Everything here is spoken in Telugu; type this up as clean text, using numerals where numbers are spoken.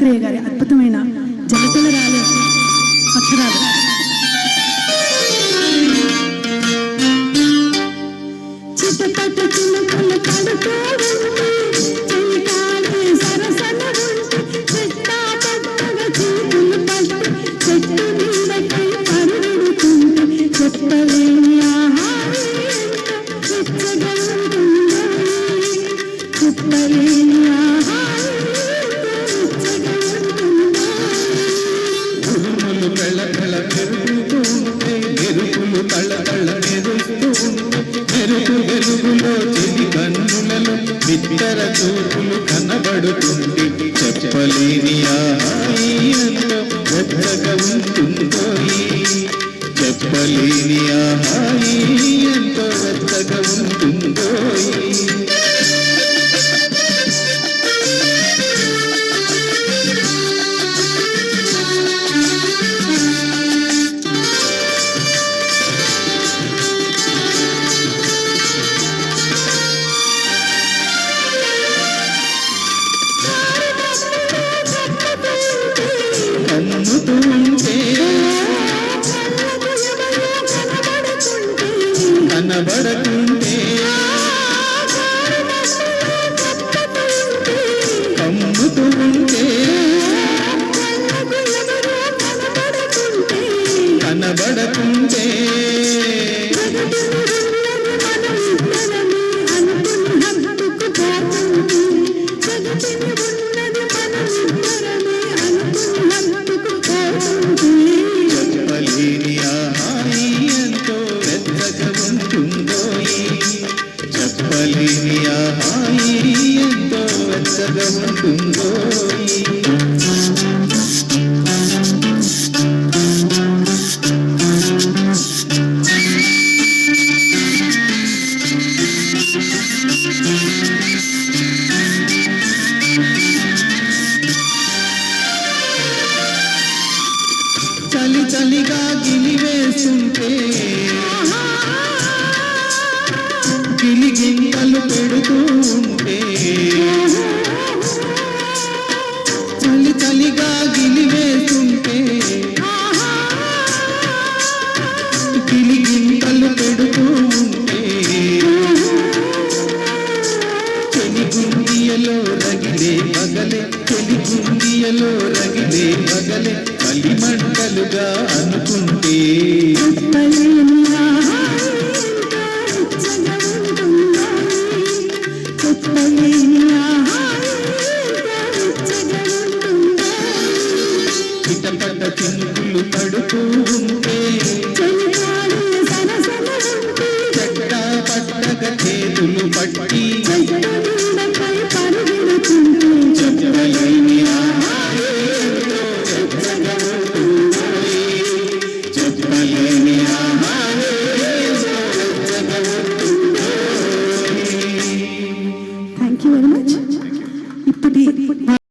సావిత్రయ్య గారి అద్భుతమైన జలజల రాలే అక్షరాలు. చిట్టపట్ట చిలుకల కడుతూ చెలికాలే సరసన ఉంటే చెట్టా పట్టగా చేతులు పట్టి చెట్టు నీడకై పరుడుతుంటే చెప్పలేని ఆహారం వెచ్చగా ఉంటుందో చెప్పలేని ఆహారం వెచ్చగా ఉంటుందో. ఉరుములు కళ్ళ కళ్ళ పెరుగుతూ ఉంటే మెరుపులు కళ్ళ కళ్ళ మెరుస్తూ ఉంటే మెరుపు వెలుగులో చెలి కన్నులలో బిత్తర చూపులు కనబడుతుంది. చెప్పలేని ఆహాయి ఎంతో వెచ్చగా ఉంటుందో చెప్పలేని ఆహాయి ఎంతో వెచ్చగా ఉంటుందో. కనబడుతుంటే కమ్ముతూ ఉంటే కనబడుతుంటే చెప్పలేని ఆహాయి ఎంతో వెచ్చగా ఉంటుందో చెప్పలేని ఆహాయి ఎంతో వెచ్చగా ఉంటుందో. చలి చలిగా గిలివేస్తుంటే గిలిగింతలు పెడుతూ ఉంటే చలి చలిగా గిలివేస్తుంటే గిలిగింతలు పెడుతూ ఉంటే చెలిగుండియలో రగిలే పగలే చెలిగుండియలో రగిలే పగలే కలిమంటలుగా అనుకుంటే చిటపట చినుకులు పడుతూ ఉంటే చెట్టా పట్టగా చేతులు పట్టి